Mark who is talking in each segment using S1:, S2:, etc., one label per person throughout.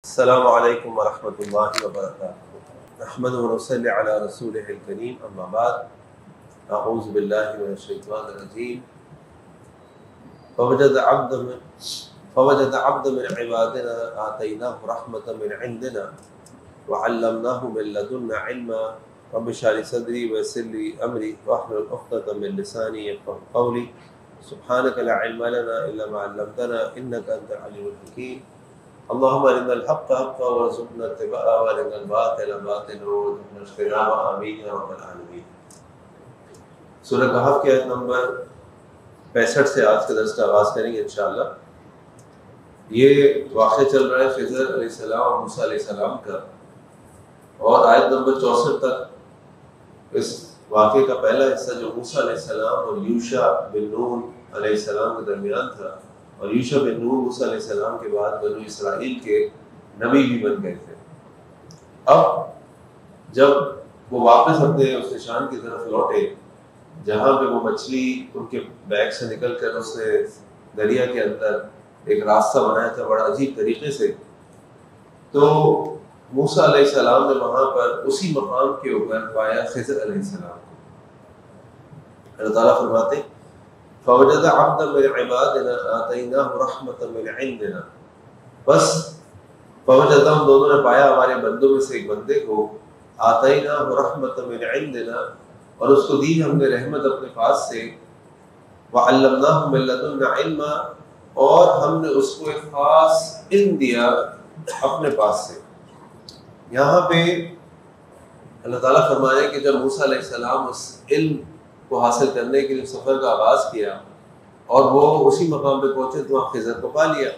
S1: السلام علیکم ورحمۃ اللہ وبرکاتہ نحمده ونصلی علی رسولہ الکریم اما بعد اعوذ باللہ من الشیطان الرجیم فوجد عبد من عبادنا آتیناہ رحمۃ من عندنا وعلمناہ من لدنا علما رب اشرح لي صدری ویسر لي امری واحلل عقدۃ من لسانی یفقهوا قولی سبحانک لا علم لنا الا ما علمتنا انک انت العلیم الحکیم اللهم ارنا الحق حقا وارزقنا اتباعه وارنا الباطل باطلا وارزقنا اجتنابه آمین یا رب العالمین۔ سورہ کہف کی آیت نمبر 65 سے آج کے درس کا آغاز کریں گے انشاءاللہ۔ یہ واقعہ چل رہا ہے خضر علیہ السلام اور موسیٰ علیہ السلام کا، اور آیت نمبر 64 تک اس واقعے کا پہلا حصہ جو موسیٰ علیہ السلام اور یوشع بن نون علیہ السلام کے درمیان تھا، اور یوشع بن نون موسیٰ علیہ السلام کے بعد بنو اسرائیل کے نبی بھی بن گئے تھے۔ اب جب وہ واپس اپنے اس نشان کی طرف لوٹے جہاں پہ وہ مچھلی ان کے بیگ سے نکل کر اس نے دریا کے اندر ایک راستہ بنایا تھا بڑا عجیب طریقے سے، تو موسیٰ علیہ السلام نے وہاں پر اسی مقام کے اوپر پایا خضر علیہ السلام کو۔ اللہ تعالیٰ فرماتے ہیں فوجد عبدا من عبادنا آتیناہ رحمۃ من عندنا، بس فوجد ہم دونوں نے پایا ہمارے بندوں میں سے ایک بندے کو، آتیناہ رحمۃ من عندنا، اور اس کو دی ہم نے رحمت اپنے پاس سے، وعلمناہ من لدنا علما، اور ہم نے اس کو ایک خاص علم دیا اپنے پاس سے۔ یہاں پہ اللہ تعالیٰ فرمائے کہ جب موسیٰ علیہ السلام اس علم کو حاصل کرنے کے لیے سفر کا آغاز کیا اور وہ اسی مقام پہ پہنچے تو وہاں خضر کو پا لیا۔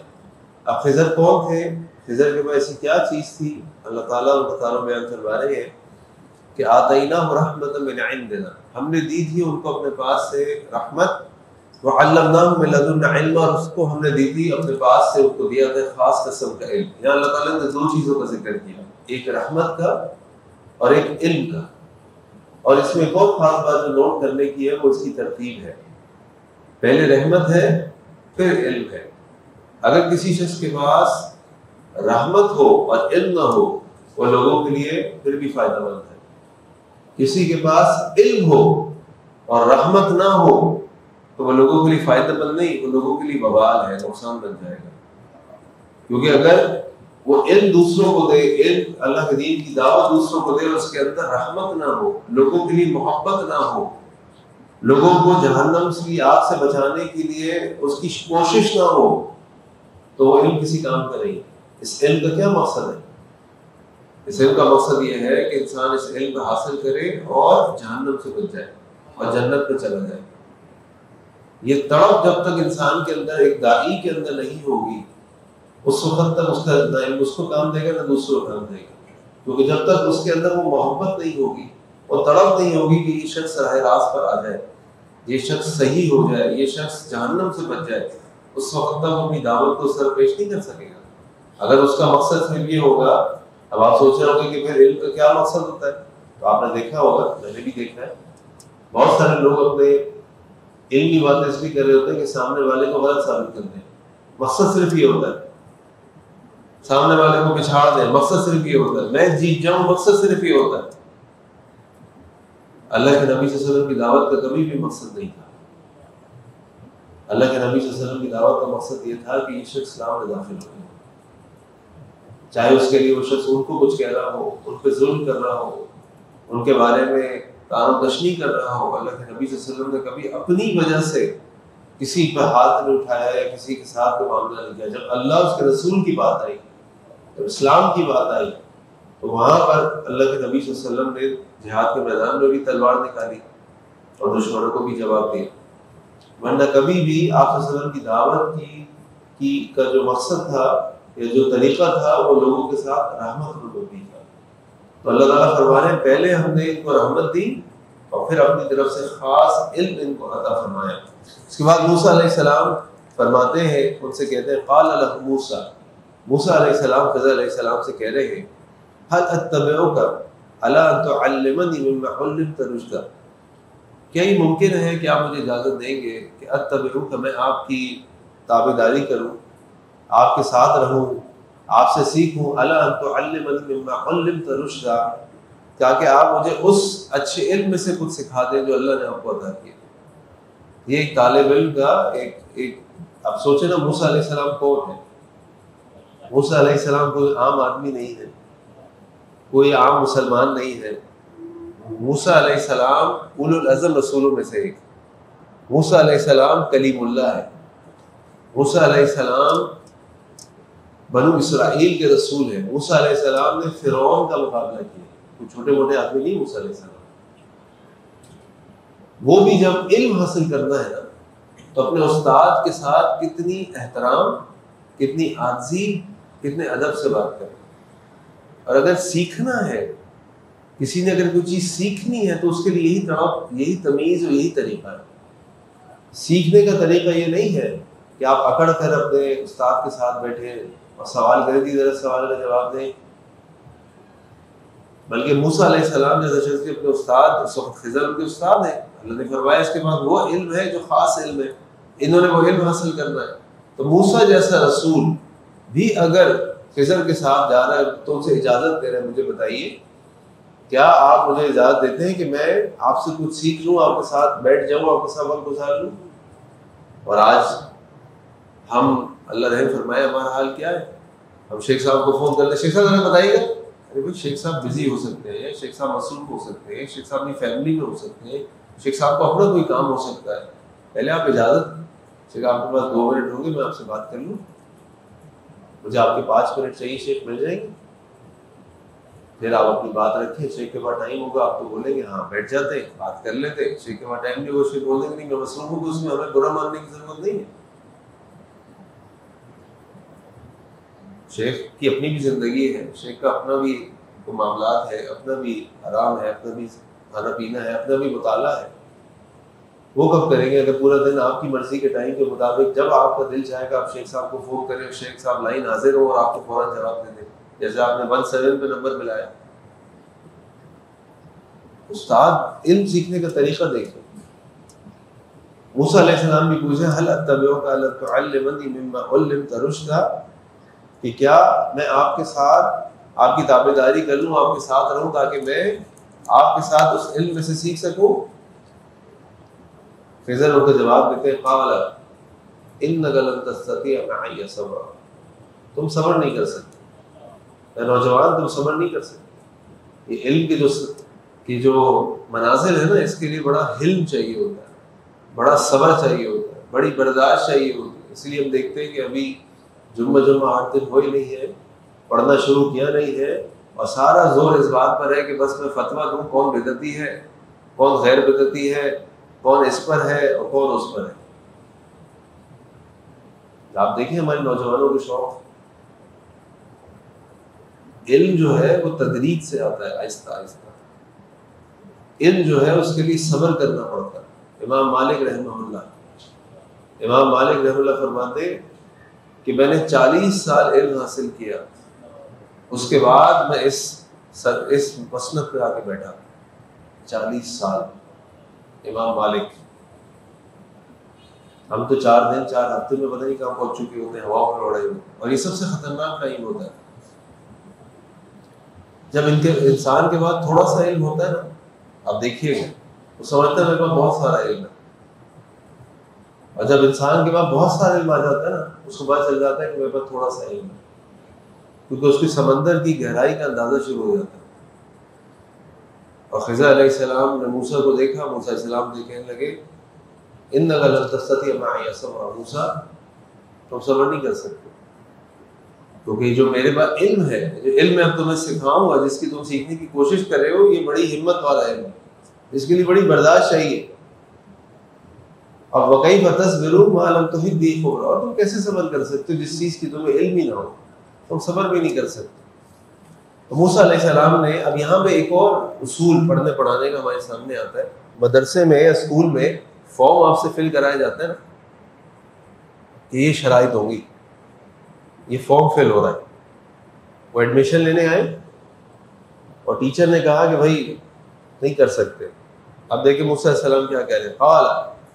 S1: اب خضر کون تھے، خضر کے پاس ایسی کیا چیز تھی، اللہ تعالیٰ ان کا بیان فرما رہے ہیں کہ آتیناہ رحمۃ من عندنا، ہم نے دی تھی ان کو اپنے پاس سے رحمت، وعلمناہ من لدنا علم، اور اس کو ہم نے دی تھی اپنے پاس سے، ان کو دیا تھا خاص قسم کا علم۔ یہاں اللہ تعالیٰ نے دو چیزوں کا ذکر کیا، ایک رحمت کا اور ایک علم کا، اور اس میں بہت خاص بات جو نوٹ کرنے کی ہے وہ اس کی ترتیب ہے، پہلے رحمت ہے پھر علم ہے۔ اگر کسی شخص کے پاس رحمت ہو اور علم نہ ہو وہ لوگوں کے لیے پھر بھی فائدہ مند ہے، کسی کے پاس علم ہو اور رحمت نہ ہو تو وہ لوگوں کے لیے فائدہ مند نہیں، وہ لوگوں کے لیے وبال ہے، نقصان بن جائے گا۔ کیونکہ اگر وہ علم دوسروں کو دے، علم اللہ کے دین کی دعوت دوسروں کو دے، اور اس کے اندر رحمت نہ ہو، لوگوں کے لیے محبت نہ ہو، لوگوں کو جہنم کی آگ سے بچانے کے لیے اس کی کوشش نہ ہو، تو وہ علم کسی کام کا نہیں۔ اس علم کا کیا مقصد ہے؟ اس علم کا مقصد یہ ہے کہ انسان اس علم کو حاصل کرے اور جہنم سے بچ جائے اور جنت پہ چلا جائے۔ یہ تڑپ جب تک انسان کے اندر، ایک داعی کے اندر نہیں ہوگی، اس وقت تک اس کا نہ علم اس کو کام دے گا نہ دوسروں کو کام دے گا، کیونکہ جب تک اس کے اندر وہ محبت نہیں ہوگی، وہ تڑپ نہیں ہوگی کہ یہ شخص راہ راست پر آ جائے، یہ شخص صحیح ہو جائے، یہ شخص جہنم سے بچ جائے، اس وقت تک وہ اپنی دعوت کو سر پیش نہیں کر سکے گا۔ اگر اس کا مقصد صرف یہ ہوگا، اب آپ سوچ رہے ہوں گے کہ پھر علم کا کیا مقصد ہوتا ہے، تو آپ نے دیکھا ہوگا، میں نے بھی دیکھا ہے، بہت سارے لوگ اپنے علم کی باتیں اس لیے کر رہے ہوتے ہیں کہ سامنے والے کو غلط ثابت کر دیں، مقصد صرف یہ ہوتا ہے، سامنے والے کو پچھاڑ دیں، مقصد صرف یہ ہوتا ہے، میں جیت جاؤں، مقصد صرف یہ ہوتا ہے۔ اللہ کے نبی صلی اللہ علیہ وسلم کی دعوت کا کبھی بھی مقصد نہیں تھا۔ اللہ کے نبی صلی اللہ علیہ وسلم کی دعوت کا مقصد یہ تھا کہ یہ شخص اسلام میں داخل ہو، چاہے اس کے لیے وہ شخص ان کو کچھ کہہ رہا ہو، ان پہ ظلم کر رہا ہو، ان کے بارے میں تعارف تشنیع کر رہا ہو۔ اللہ کے نبی صلی اللہ علیہ وسلم نے کبھی اپنی وجہ سے کسی پہ ہاتھ نہیں اٹھایا یا کسی کے ساتھ کوئی معاملہ نہیں کیا۔ جب اللہ اس کے رسول کی بات آئی، جب اسلام کی بات آئی، تو وہاں پر اللہ کے نبی صلی اللہ علیہ وسلم نے جہاد کے میدان میں بھی تلوار نکالی اور دشمنوں کو بھی جواب دیا، ورنہ کبھی بھی آپ صلی اللہ علیہ وسلم کی دعوت کی کا جو مقصد تھا یا جو طریقہ تھا وہ لوگوں کے ساتھ رحمت بھی تھا۔ تو اللہ تعالیٰ فرما رہے ہیں پہلے ہم نے ان کو رحمت دی اور پھر اپنی طرف سے خاص علم ان کو عطا فرمایا۔ اس کے بعد موسیٰ علیہ السلام فرماتے ہیں، ان سے کہتے ہیں قال لہ موسیٰ، موسیٰ علیہ السلام خضر علیہ السلام سے کہہ رہے ہیں هل اتبعک علی ان تعلمنی مما علمت رشدا، کیا یہ ممکن ہے کہ آپ مجھے اجازت دیں گے کہ اتبعک، میں آپ کی تابعداری کروں، آپ کے ساتھ رہوں، آپ سے سیکھوں، الا ان تعلمنی مما علمت رشدا، تاکہ آپ مجھے اس اچھے علم میں سے کچھ سکھا دیں جو اللہ نے آپ کو عطا کیا۔ یہ ایک طالب علم کا ایک اب سوچیں نا، موسیٰ علیہ السلام کون ہے؟ موسیٰ علیہ السلام کوئی عام آدمی نہیں ہے، کوئی عام مسلمان نہیں ہے۔ موسیٰ علیہ السلام اولو العزم رسولوں میں سے ایک۔ موسیٰ علیہ السلام کلیم اللہ ہے۔ موسیٰ علیہ السلام بنو اسرائیل کے رسول ہیں۔ موسیٰ علیہ السلام نے فرعون کا مقابلہ کیا، کوئی چھوٹے موٹے آدمی نہیں موسیٰ علیہ السلام۔ وہ بھی جب علم حاصل کرنا ہے نا تو اپنے استاد کے ساتھ کتنی احترام، کتنی عاجزی، کتنے ادب سے بات کریں۔ اور اگر سیکھنا ہے، کسی نے اگر کوئی چیز سیکھنی ہے تو اس کے لیے یہی تمیز اور یہی طریقہ ہے۔ سیکھنے کا طریقہ یہ نہیں ہے کہ آپ اکڑ کر اپنے استاد کے ساتھ بیٹھے اور سوال کریں کہ ذرا سوال کا جواب دیں، بلکہ موسیٰ علیہ السلام جیسا شخص کے اپنے استاد، اس وقت خضر ان کے استاد ہیں، اللہ نے فرمایا اس کے بعد وہ علم ہے جو خاص علم ہے، انہوں نے وہ علم حاصل کرنا ہے۔ تو موسیٰ جیسا رسول بھی اگر خضر کے ساتھ جا رہا ہے تو ان سے اجازت دے رہے ہیں، مجھے بتائیے کیا آپ مجھے اجازت دیتے ہیں کہ میں آپ سے کچھ سیکھ لوں، آپ کے ساتھ بیٹھ جاؤں، آپ کے ساتھ وقت گزار لوں؟ اور آج ہم، اللہ رحم فرمائے، ہمارا حال کیا ہے؟ ہم شیخ صاحب کو فون کرتے ہیں، شیخ صاحب ہمیں بتائیے گا، ارے بھائی شیخ صاحب بزی ہو سکتے ہیں، شیخ صاحب مصروف ہو سکتے ہیں، شیخ صاحب اپنی فیملی میں ہو سکتے ہیں، شیخ صاحب کو اپنا کوئی کام ہو سکتا ہے، پہلے آپ اجازت، شیخ آپ کے پاس 2 منٹ ہوں گے، میں آپ سے بات کر لوں، مجھے آپ کے 5 منٹ چاہیے، شیخ مل جائیں گے؟ پھر آپ اپنی بات رکھیں، شیخ کے بعد ٹائم ہوگا آپ تو بولیں گے ہاں بیٹھ جاتے ہیں، بات کر لیتے ہیں، شیخ کے بعد ٹائم نہیں ہوگا، شیخ بولیں گے نہیں میں مصروف ہوں، اس میں ہمیں برا ماننے کی ضرورت نہیں ہے۔ شیخ کی اپنی بھی زندگی ہے، شیخ کا اپنا بھی معاملات ہے، اپنا بھی آرام ہے، اپنا بھی کھانا پینا ہے، اپنا بھی مطالعہ ہے۔ وہ کب کریں گے؟ اگر پورا دن آپ کی مرضی کے ٹائم کے مطابق جب آپ کا دل چاہے گا آپ شیخ صاحب کو فون کریں، شیخ صاحب لائن حاضر ہو اور آپ کو فوراً جواب دے دیں، جیسے آپ نے 17 پہ نمبر ملایا۔ استاد علم سیکھنے کا طریقہ دیکھیں۔ موسیٰ علیہ السلام بھی پوچھے هل اتبعک علی ان تعلمنی مما علمت رشدا، کہ کیا میں آپ کے ساتھ آپ کی تابعداری کر لوں، آپ کے ساتھ رہوں تاکہ میں آپ کے ساتھ اس علم میں سے سیکھ سکوں؟ خضر ان کو جواب دیتے ہیں قال انک لن تستطیع معی صبرا، تم صبر نہیں کر سکتے، اے نوجوان تم صبر نہیں کر سکتے۔ یہ علم کی جو منازل ہے نا، اس کے لیے بڑا حلم چاہیے ہوتا ہے، بڑا صبر چاہیے ہوتا ہے، بڑی برداشت چاہیے ہوتی ہے۔ اس لیے ہم دیکھتے ہیں کہ ابھی جمعہ 8 دن ہوئی نہیں ہے، پڑھنا شروع کیا نہیں ہے، اور سارا زور اس بات پر ہے کہ بس میں فتویٰ دوں کون بدعتی ہے، کون غیر بدعتی ہے، کون اس پر ہے اور کون اس پر ہے۔ آپ دیکھیں ہمارے نوجوانوں کے شوق، علم جو ہے وہ تدریج سے آتا ہے، آہستہ آہستہ۔ علم جو ہے اس کے لیے صبر کرنا پڑتا ہے۔ امام مالک رحمہ اللہ فرماتے کہ میں نے 40 سال علم حاصل کیا، اس کے بعد میں اس مسند پہ آ کے بیٹھا۔ 40 سال امام مالک، ہم تو 4 دن 4 ہفتے میں پتہ نہیں کہاں پہنچ چکے ہوتے ہیں، ہوا میں اڑے ہوئے، اور یہ سب سے خطرناک ٹائم ہوتا ہے جب انسان کے بعد تھوڑا سا علم ہوتا ہے نا، آپ دیکھیے گا وہ سمجھتا ہے میرے پاس بہت سارا علم ہے، اور جب انسان کے پاس بہت سارا علم آ جاتا ہے نا، اس کو پتہ چل جاتا ہے کہ میرے پاس تھوڑا سا علم ہے، کیونکہ اس کی سمندر کی گہرائی کا اندازہ شروع ہو جاتا ہے۔ اور خضر علیہ السلام نے موسیٰ کو دیکھا، موسیٰ علیہ السلام سے کہنے لگے انک لن تستطیع معی صبرا، موسیٰ تم صبر نہیں کر سکتے، کیونکہ جو میرے پاس علم ہے، جو علم میں اب تمہیں سکھاؤں گا، جس کی تم سیکھنے کی کوشش کر رہے ہو، یہ بڑی ہمت والا علم ہے، اس کے لیے بڑی برداشت چاہیے۔ اور وکیف تصبروا ما لم تحط به خبرا، اور تم کیسے صبر کر سکتے ہو جس چیز کی تمہیں علم ہی نہ ہو، تم صبر بھی نہیں کر سکتے۔ تو موسیٰ علیہ السلام نے اب یہاں پہ ایک اور اصول پڑھنے پڑھانے کا ہمارے سامنے آتا ہے۔ مدرسے میں یا اسکول میں فارم آپ سے فل کرایا جاتا ہے نا کہ یہ شرائط ہوں گی، یہ فارم فل ہو رہا ہے، وہ ایڈمیشن لینے آئے اور ٹیچر نے کہا کہ بھائی نہیں کر سکتے۔ اب دیکھیں موسیٰ علیہ السلام کیا کہہ رہے ہیں، قال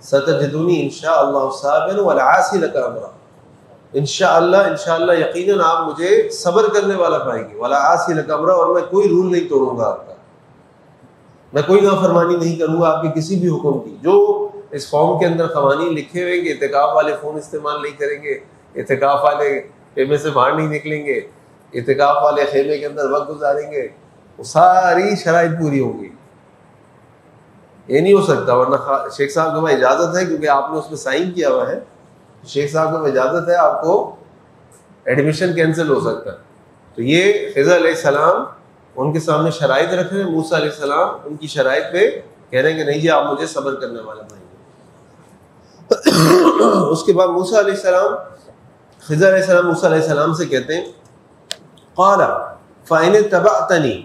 S1: ستجدنی ان شاء اللہ صابرا ولا عاصی لک امرا، انشاءاللہ یقیناً آپ مجھے صبر کرنے والا پائیں گے، ولا عاصی لک امرا، اور میں کوئی رول نہیں توڑوں گا آپ کا، میں کوئی نافرمانی نہیں کروں گا آپ کے کسی بھی حکم کی۔ جو اس فارم کے اندر قوانین لکھے ہوئے کہ اعتکاف والے فون استعمال نہیں کریں گے، اعتکاف والے خیمے سے باہر نہیں نکلیں گے، اعتکاف والے خیمے کے اندر وقت گزاریں گے، وہ ساری شرائط پوری ہوں گی۔ یہ نہیں ہو سکتا، ورنہ شیخ صاحب کو اجازت ہے، کیونکہ آپ نے اس میں سائن کیا ہوا ہے، شیخ صاحب کو اجازت ہے، آپ کو ایڈمیشن کینسل ہو سکتا ہے۔ تو یہ خضر علیہ السلام ان کے سامنے شرائط رکھ رہے ہیں، موسیٰ علیہ السلام ان کی شرائط پہ کہہ رہے ہیں کہ نہیں جی آپ مجھے صبر کرنے والا بنائیں گے۔ اس کے بعد موسیٰ علیہ السلام، خضر علیہ السلام موسیٰ علیہ السلام سے کہتے ہیں قال فإن اتبعتنی،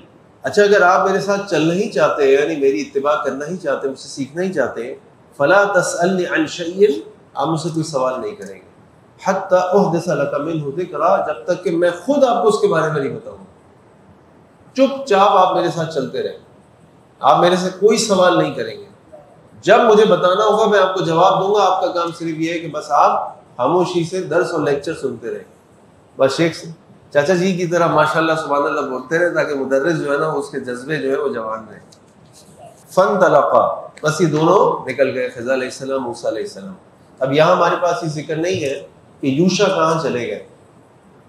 S1: اچھا اگر آپ میرے ساتھ چلنا ہی چاہتے ہیں، یعنی میری اتباع کرنا ہی چاہتے ہیں، مجھ سے سیکھنا ہی چاہتے ہیں، فلا تسألنی عن شیء، آپ مجھ سے کوئی سوال نہیں کریں گے، حتی احدث لک منہ ذکرا، جب تک کہ میں خود آپ کو اس کے بارے میں نہیں بتاؤں۔ چپ چاپ آپ میرے ساتھ چلتے رہیں، آپ میرے سے کوئی سوال نہیں کریں گے، جب مجھے بتانا ہوگا میں آپ کو جواب دوں گا، آپ کا کام صرف یہ ہے کہ بس آپ خاموشی سے درس اور لیکچر سنتے رہیں، بس شیخ چاچا جی کی طرح ماشاءاللہ سبحان اللہ بولتے رہے، تاکہ مدرس جو ہے نا اس کے جذبے جو ہے وہ جوان رہے۔ فانطلقا، بس یہ دونوں نکل گئے، خضر علیہ السلام موسیٰ علیہ السلام۔ اب یہاں ہمارے پاس یہ ذکر نہیں ہے کہ یوشع کہاں چلے گئے،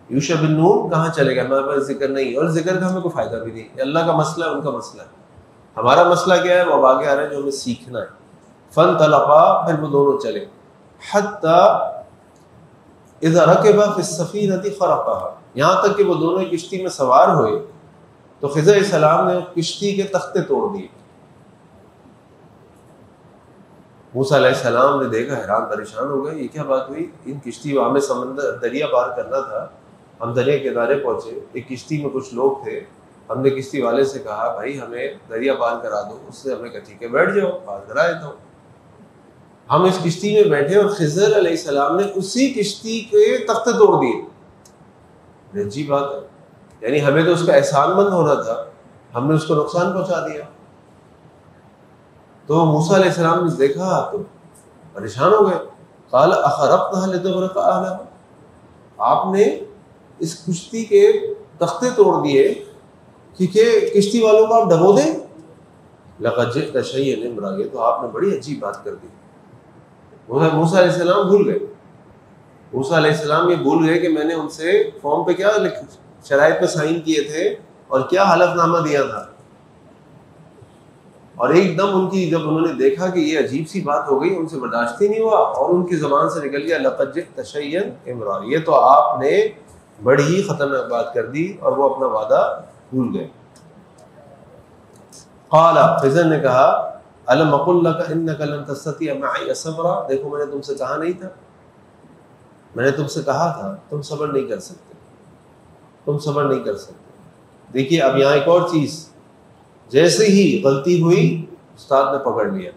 S1: یوشع بن نون کہاں چلے گئے، ہمارے پاس ذکر نہیں ہے، اور ذکر کا ہمیں کوئی فائدہ بھی نہیں، یہ اللہ کا مسئلہ ہے، ان کا مسئلہ ہے۔ ہمارا مسئلہ کیا ہے، وہ اب آگے آ رہا ہے جو ہمیں سیکھنا ہے۔ فانطلقا، پھر وہ دونوں چلے، حتی اذا رکبا فی السفینۃ خرقھا، یہاں تک کہ وہ دونوں کشتی میں سوار ہوئے تو خضر علیہ السلام نے کشتی کے تختے توڑ دیے۔ موسیٰ علیہ السلام نے دیکھا، حیران پریشان ہو گئے، یہ کیا بات ہوئی، ان کشتی ہمیں سمندر دریا پار کرنا تھا، ہم دریا کے کنارے پہنچے، ایک کشتی میں کچھ لوگ تھے، ہم نے کشتی والے سے کہا بھائی ہمیں دریا پار کرا دو، اس سے ہمیں کہا ٹھیک ہے بیٹھ جاؤ، پار کرا دیتا ہوں۔ ہم اس کشتی میں بیٹھے اور خضر علیہ السلام نے اسی کشتی کے تختے توڑ دیے۔ عجیب بات ہے، یعنی ہمیں تو اس کا احسان مند ہونا تھا، ہم نے اس کو نقصان پہنچا دیا۔ تو موسیٰ علیہ السلام نے دیکھا تو پریشان ہو گئے، قال اخرقتها لتغرق اهلها، آپ نے اس کشتی کے تختے توڑ دیے کہ کشتی والوں کو آپ ڈبو دیں، لقد جئت شیئا امرا، یہ تو آپ نے بڑی عجیب بات کر دی۔ موسیٰ علیہ السلام بھول گئے، موسیٰ علیہ السلام یہ بھول گئے کہ میں نے ان سے فارم پہ کیا شرائط پہ سائن کیے تھے اور کیا حلف نامہ دیا تھا، اور ایک دم ان کی جب انہوں نے دیکھا کہ یہ عجیب سی بات ہو گئی، ان سے برداشت ہی نہیں ہوا، اور ان کی زبان سے نکل گیا لقد جئت شیئا امرا، یہ تو آپ نے بڑی ہی خطرناک بات کر دی، اور وہ اپنا وعدہ بھول گئے۔ قال، خضر نے کہا الم اقل لک انک لن تستطیع معی صبرا، دیکھو میں نے تم سے کہا نہیں تھا، میں نے تم سے کہا تھا تم صبر نہیں کر سکتے، تم صبر نہیں کر سکتے۔ دیکھیے اب یہاں ایک اور چیز، جیسے ہی غلطی ہوئی استاد نے پکڑ لیا،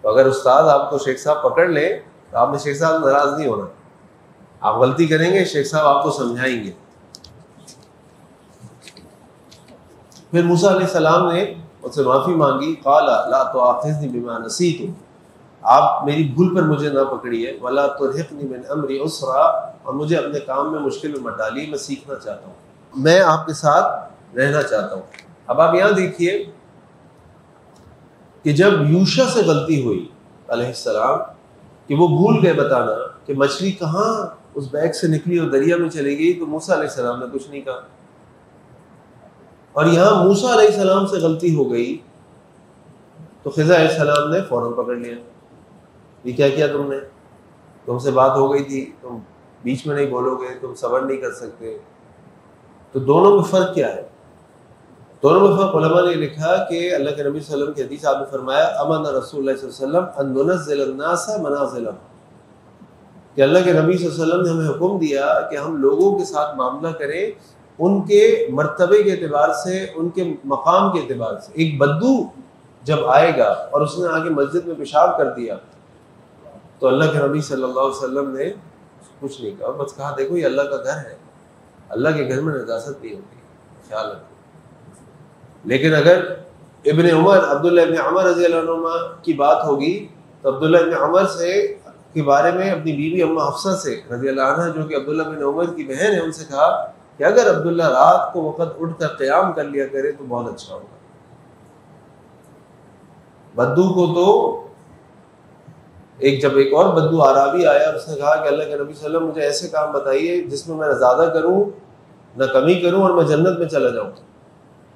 S1: تو اگر استاد آپ کو شیخ صاحب پکڑ لیں تو آپ نے شیخ صاحب ناراض نہیں ہونا، آپ غلطی کریں گے شیخ صاحب آپ کو سمجھائیں گے۔ پھر موسیٰ علیہ السلام نے اس سے معافی مانگی، قال لا تؤاخذنی بما نسیت، آپ میری بھول پر مجھے نہ پکڑیے، ولا ترهقنی من امری عسرا، اور مجھے اپنے کام میں مشکل میں مت ڈالیے، میں سیکھنا چاہتا ہوں، میں آپ کے ساتھ رہنا چاہتا ہوں۔ اب آپ یہاں دیکھیے کہ جب یوشع سے غلطی ہوئی علیہ السلام کہ وہ بھول گئے بتانا کہ مچھلی کہاں اس بیگ سے نکلی اور دریا میں چلی گئی، تو موسیٰ علیہ السلام نے کچھ نہیں کہا، اور یہاں موسیٰ علیہ السلام سے غلطی ہو گئی تو خضر علیہ السلام نے فوراً پکڑ لیا، یہ کیا کیا تم نے، تم سے بات ہو گئی تھی، تم بیچ میں نہیں بولو گے، تم صبر نہیں کر سکتے۔ تو دونوں میں فرق کیا ہے؟ دونوں میں فرق علماء نے لکھا کہ اللہ کے نبی صلی اللہ علیہ وسلم کی حدیث آپ نے فرمایا امن رسول اللہ صلی اللہ علیہ وسلم ان ننزل الناس منازلهم، کہ اللہ کے نبی صلی اللہ علیہ وسلم نے ہمیں حکم دیا کہ ہم لوگوں کے ساتھ معاملہ کریں ان کے مرتبے کے اعتبار سے، ان کے مقام کے اعتبار سے۔ ایک بدو جب آئے گا اور اس نے آگے مسجد میں پیشاب کر دیا تو اللہ کے نبی صلی اللہ علیہ وسلم نے کچھ نہیں کہا، بس کہا دیکھو یہ اللہ کا گھر ہے، اللہ کے گھر میں نجاست نہیں ہوتی، خیال رکھو۔ لیکن اگر ابن عمر عبداللہ ابن عمر رضی اللہ عنہ کی بات ہوگی تو عبداللہ ابن عمر سے کے بارے میں اپنی بیوی اماں حفصہ سے رضی اللہ عنہ جو کہ عبداللہ بن عمر کی بہن ہے، ان سے کہا کہ اگر عبداللہ رات کو وقت اٹھ کر قیام کر لیا کرے تو بہت اچھا ہوگا۔ بدو کو تو جب ایک اور بدو عرابی آیا، اس نے کہا کہ اللہ کے نبی صلی اللہ علیہ وسلم مجھے ایسے کام بتائیے جس میں نہ زیادہ کروں نہ کمی کروں اور میں جنت میں چلا جاؤں۔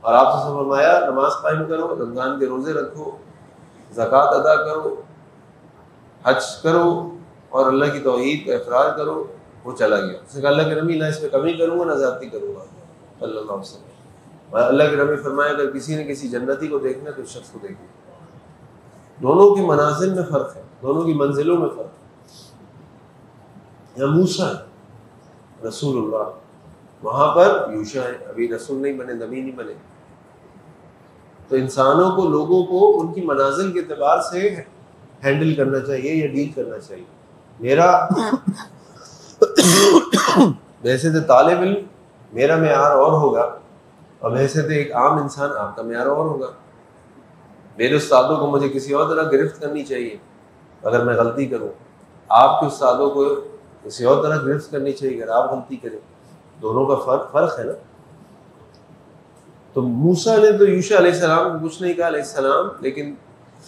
S1: اور آپ سے فرمایا نماز قائم کرو، رمضان کے روزے رکھو، زکوٰۃ ادا کرو، حج کرو اور اللہ کی توحید کا اقرار کرو۔ وہ چلا گیا۔ اس نے کہا اللہ کے نبی نہ اس میں کمی کروں گا نہ زیادتی کروں گا صلی اللہ علیہ وسلم۔ اور اللہ کے نبی فرمایا اگر کسی نے کسی جنتی کو دیکھنا تو اس شخص کو دیکھنا۔ دونوں کی منازل میں فرق ہے، دونوں کی منزلوں میں فرق ہے۔ یہاں موسیٰ ہے رسول اللہ، وہاں پر یوشع ہے، ابھی رسول نہیں بنے، نبی نہیں بنے۔ تو انسانوں کو، لوگوں کو ان کی منازل کے اعتبار سے ہینڈل کرنا چاہیے یا ڈیل کرنا چاہیے۔ میرا بحیثیت طالب علم میرا معیار اور ہوگا اور بحیثیت ایک عام انسان آپ کا معیار اور ہوگا۔ میرے استادوں کو مجھے کسی اور طرح گرفت کرنی چاہیے اگر میں غلطی کروں، آپ کے استادوں کو کسی اور طرح گرفت کرنی چاہیے اگر آپ غلطی کریں۔ دونوں کا فرق ہے نا۔ تو موسیٰ نے تو یوشع علیہ السلام کو کچھ نہیں کہا علیہ السلام، لیکن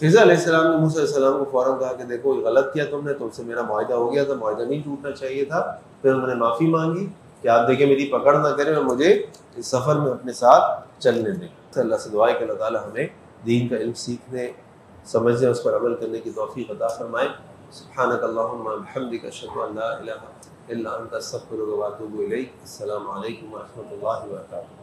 S1: خضر علیہ السلام نے موسیٰ علیہ السلام کو فوراً کہا کہ دیکھو غلط کیا تم نے، تم سے میرا معاہدہ ہو گیا تھا، معاہدہ نہیں ٹوٹنا چاہیے تھا۔ پھر انہوں نے معافی مانگی کہ آپ دیکھیں میری پکڑ نہ کریں اور مجھے اس سفر میں اپنے ساتھ چلنے دیں۔ اللہ سے دعا ہے کہ اللہ تعالیٰ ہمیں دین کا علم سیکھنے، سمجھنے، اس پر عمل کرنے کی توفیق عطا فرمائے۔ سبحانک اللہم و بحمدک، اشہد ان لا الہ الا انت، استغفرک و اتوب الیک۔ السلام علیکم و رحمۃ اللہ وبرکاتہ۔